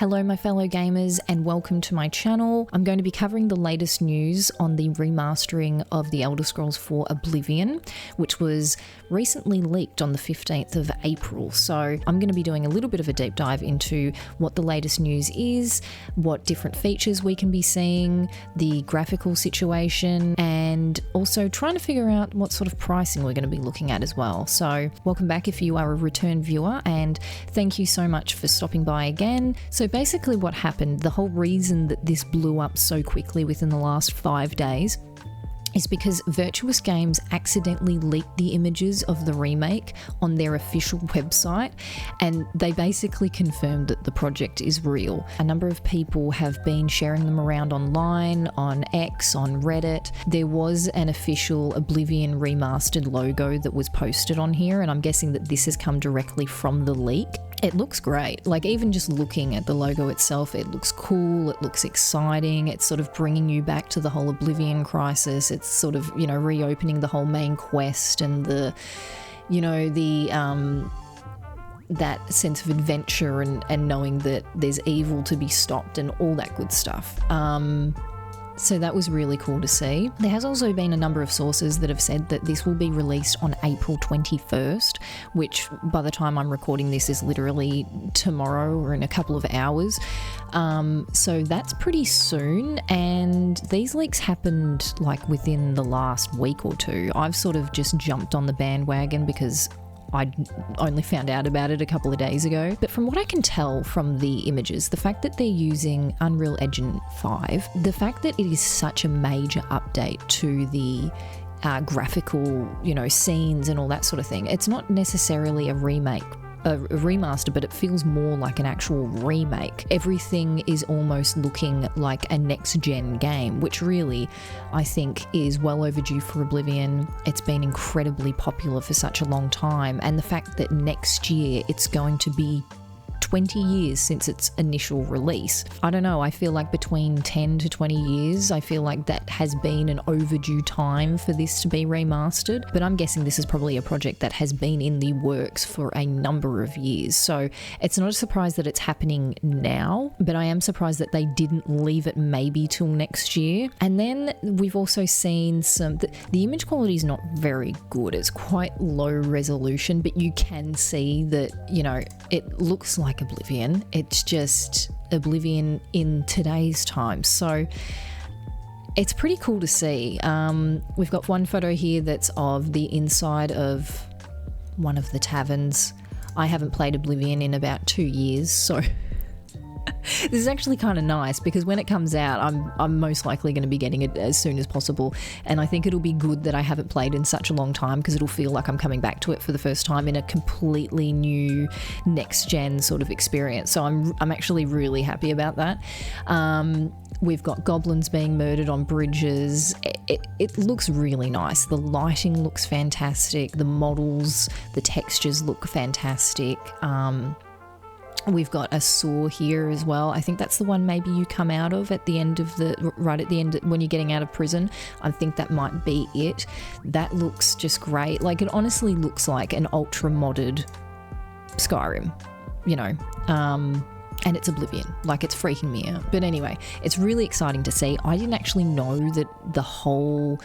Hello my fellow gamers and welcome to my channel. I'm going to be covering the latest news on the remastering of The Elder Scrolls 4 Oblivion, which was recently leaked on the 15th of April. So I'm going to be doing a little bit of a deep dive into what the latest news is, what different features we can be seeing, the graphical situation, and also trying to figure out what sort of pricing we're going to be looking at as well. So welcome back if you are a return viewer, and thank you so much for stopping by again. So basically what happened, the whole reason that this blew up so quickly within the last 5 days is because Virtuous Games accidentally leaked the images of the remake on their official website, and they basically confirmed that the project is real. A number of people have been sharing them around online, on X, on Reddit. There was an official Oblivion Remastered logo that was posted on here, and I'm guessing that this has come directly from the leak. It looks great. Like, even just looking at the logo itself, it looks cool, it looks exciting, it's sort of bringing you back to the whole Oblivion crisis. It's sort of, you know, reopening the whole main quest and the, you know, the that sense of adventure and knowing that there's evil to be stopped and all that good stuff. So that was really cool to see. There has also been a number of sources that have said that this will be released on April 21st, which by the time I'm recording this is literally tomorrow or in a couple of hours. So that's pretty soon, and these leaks happened like within the last week or two. I've sort of just jumped on the bandwagon because I only found out about it a couple of days ago. But from what I can tell from the images, the fact that they're using Unreal Engine 5, the fact that it is such a major update to the graphical, you know, scenes and all that sort of thing, it's not necessarily a remaster, but it feels more like an actual remake. Everything is almost looking like a next-gen game, which really, I think, is well overdue for Oblivion. It's been incredibly popular for such a long time, and the fact that next year it's going to be 20 years since its initial release. I don't know, I feel like between 10 to 20 years, I feel like that has been an overdue time for this to be remastered, but I'm guessing this is probably a project that has been in the works for a number of years. So it's not a surprise that it's happening now, but I am surprised that they didn't leave it maybe till next year. And then we've also seen the image quality is not very good. It's quite low resolution, but you can see that, you know, it looks like Oblivion. It's just Oblivion in today's time. So it's pretty cool to see. We've got one photo here that's of the inside of one of the taverns. I haven't played Oblivion in about 2 years, so this is actually kind of nice because when it comes out, I'm most likely going to be getting it as soon as possible, and I think it'll be good that I haven't played in such a long time because it'll feel like I'm coming back to it for the first time in a completely new next-gen sort of experience. So I'm actually really happy about that. We've got goblins being murdered on bridges. It looks really nice. The lighting looks fantastic. The models, the textures look fantastic. We've got a saw here as well. I think that's the one maybe you come out of at the end of right at the end when you're getting out of prison. I think that might be it. That looks just great. Like, it honestly looks like an ultra modded Skyrim, you know. And it's Oblivion. Like, it's freaking me out. But anyway, it's really exciting to see. I didn't actually know that the whole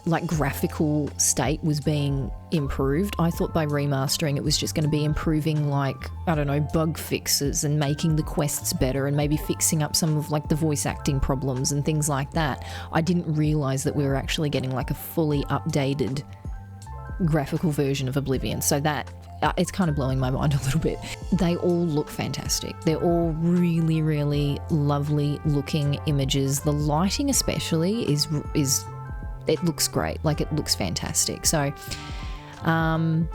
like graphical state was being improved. I thought by remastering it was just going to be improving, like, I don't know, bug fixes and making the quests better and maybe fixing up some of like the voice acting problems and things like that. I didn't realize that we were actually getting like a fully updated graphical version of Oblivion. So that it's kind of blowing my mind a little bit. They all look fantastic. They're all really, really lovely looking images. The lighting especially is it looks great. Like, it looks fantastic. So I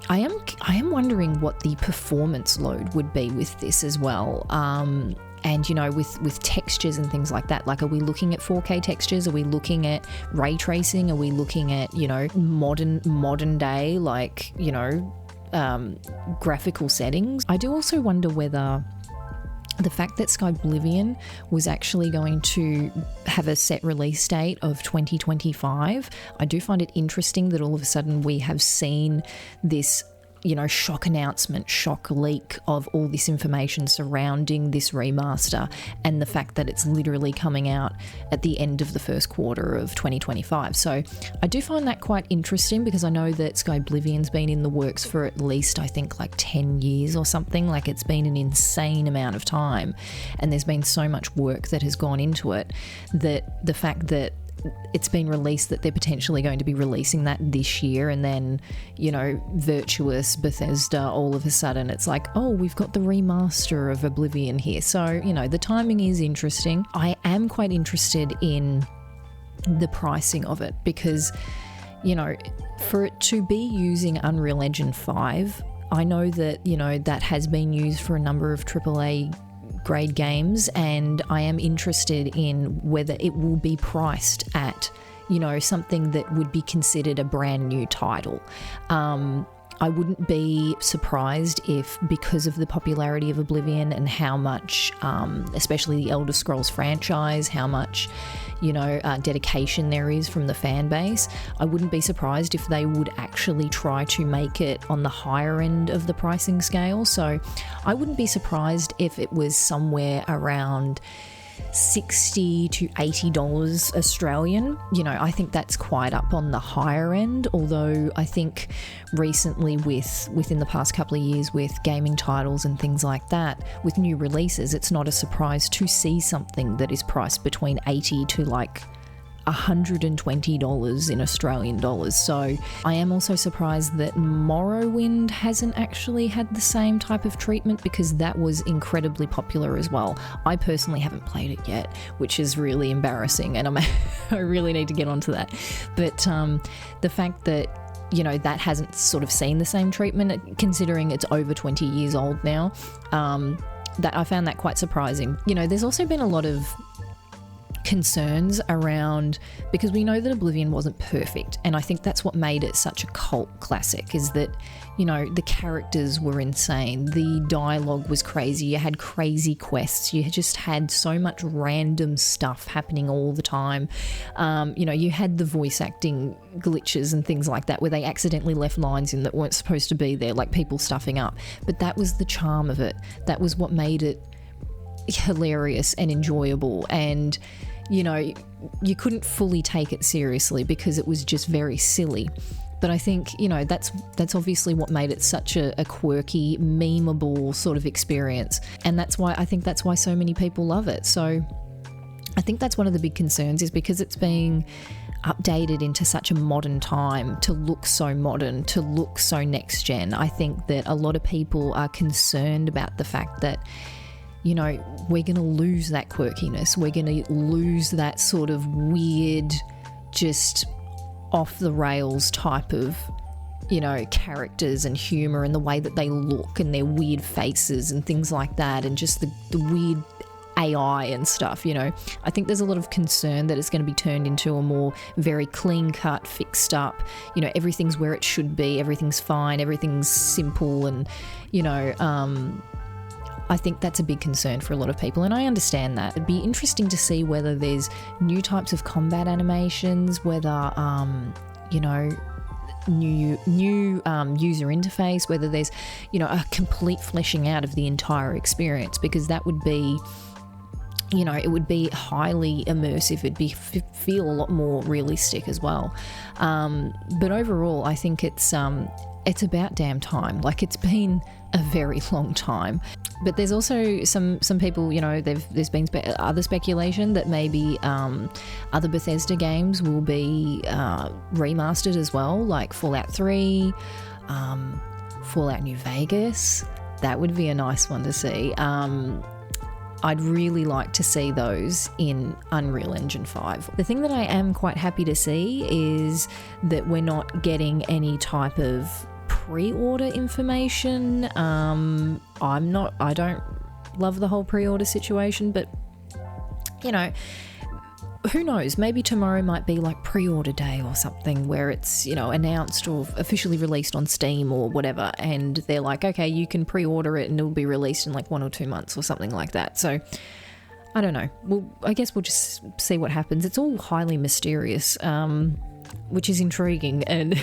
am wondering what the performance load would be with this as well. And, you know, with textures and things like that, like, are we looking at 4K textures? Are we looking at ray tracing? Are we looking at, you know, modern day, like, you know, graphical settings? I do also wonder whether the fact that Oblivion was actually going to have a set release date of 2025, I do find it interesting that all of a sudden we have seen this shock announcement, shock leak of all this information surrounding this remaster, and the fact that it's literally coming out at the end of the first quarter of 2025. So I do find that quite interesting, because I know that Oblivion's been in the works for at least, I think, like 10 years or something. Like, it's been an insane amount of time, and there's been so much work that has gone into it, that the fact that it's been released that they're potentially going to be releasing that this year, and then, virtuous Bethesda, all of a sudden it's like, oh, we've got the remaster of Oblivion here. So, the timing is interesting. I am quite interested in the pricing of it, because, for it to be using Unreal Engine 5, I know that, that has been used for a number of AAA grade games, and I am interested in whether it will be priced at, something that would be considered a brand new title. I wouldn't be surprised if, because of the popularity of Oblivion and how much, especially the Elder Scrolls franchise, how much, dedication there is from the fan base, I wouldn't be surprised if they would actually try to make it on the higher end of the pricing scale. So I wouldn't be surprised if it was somewhere around $60 to $80 Australian. I think that's quite up on the higher end, although I think recently within the past couple of years with gaming titles and things like that, with new releases, it's not a surprise to see something that is priced between $80 to like $120 in Australian dollars. So I am also surprised that Morrowind hasn't actually had the same type of treatment, because that was incredibly popular as well. I personally haven't played it yet, which is really embarrassing, and I really need to get onto that. But the fact that that hasn't sort of seen the same treatment, considering it's over 20 years old now, that I found that quite surprising. There's also been a lot of concerns around, because we know that Oblivion wasn't perfect, and I think that's what made it such a cult classic, is that the characters were insane, the dialogue was crazy, you had crazy quests, you just had so much random stuff happening all the time. You had the voice acting glitches and things like that, where they accidentally left lines in that weren't supposed to be there, like people stuffing up, but that was the charm of it. That was what made it hilarious and enjoyable, and you couldn't fully take it seriously because it was just very silly. But I think, that's obviously what made it such a quirky, memeable sort of experience, and that's why so many people love it. So I think that's one of the big concerns, is because it's being updated into such a modern time, to look so modern, to look so next gen. I think that a lot of people are concerned about the fact that we're going to lose that quirkiness. We're going to lose that sort of weird, just off the rails type of, characters and humor, and the way that they look and their weird faces and things like that, and just the weird AI and stuff. I think there's a lot of concern that it's going to be turned into a more very clean cut, fixed up, everything's where it should be, everything's fine, everything's simple, and I think that's a big concern for a lot of people, and I understand that. It'd be interesting to see whether there's new types of combat animations, whether, new user interface, whether there's, a complete fleshing out of the entire experience, because that would be, it would be highly immersive. It'd feel a lot more realistic as well. But overall, I think it's about damn time. Like, it's been a very long time. But there's also some people, there's been other speculation that maybe other Bethesda games will be remastered as well, like Fallout 3, Fallout New Vegas. That would be a nice one to see. I'd really like to see those in Unreal Engine 5. The thing that I am quite happy to see is that we're not getting any type of pre-order information. I don't love the whole pre-order situation, but who knows, maybe tomorrow might be like pre-order day or something, where it's announced or officially released on Steam or whatever, and they're like, okay, you can pre-order it and it'll be released in like 1 or 2 months or something like that. So I don't know, I guess we'll just see what happens. It's all highly mysterious. which is intriguing, and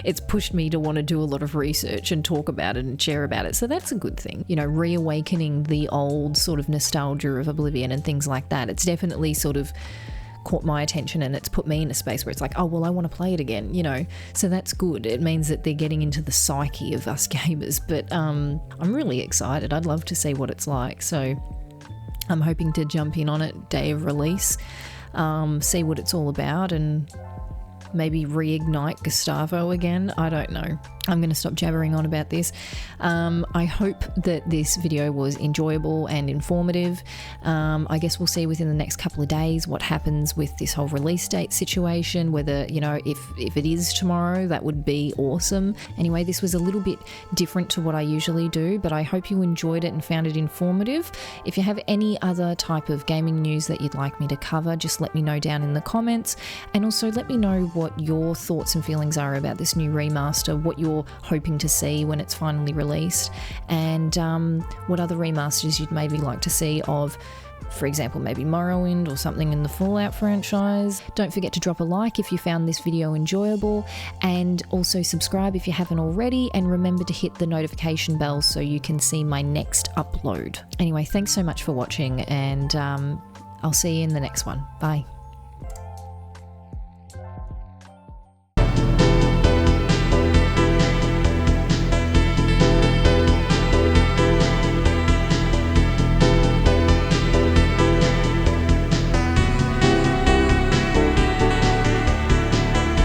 it's pushed me to want to do a lot of research and talk about it and share about it. So that's a good thing. You know, reawakening the old sort of nostalgia of Oblivion and things like that. It's definitely sort of caught my attention, and it's put me in a space where it's like, oh, well, I want to play it again, you know. So that's good. It means that they're getting into the psyche of us gamers. But I'm really excited. I'd love to see what it's like. So I'm hoping to jump in on it day of release, see what it's all about, and maybe reignite Gustavo again. I don't know. I'm going to stop jabbering on about this. I hope that this video was enjoyable and informative. I guess we'll see within the next couple of days what happens with this whole release date situation, whether, you know, if it is tomorrow, that would be awesome. Anyway, this was a little bit different to what I usually do, but I hope you enjoyed it and found it informative. If you have any other type of gaming news that you'd like me to cover, just let me know down in the comments, and also let me know what your thoughts and feelings are about this new remaster, what you're hoping to see when it's finally released, and what other remasters you'd maybe like to see of, for example, maybe Morrowind or something in the Fallout franchise. Don't forget to drop a like if you found this video enjoyable, and also subscribe if you haven't already, and remember to hit the notification bell so you can see my next upload. Anyway, thanks so much for watching, and I'll see you in the next one. Bye.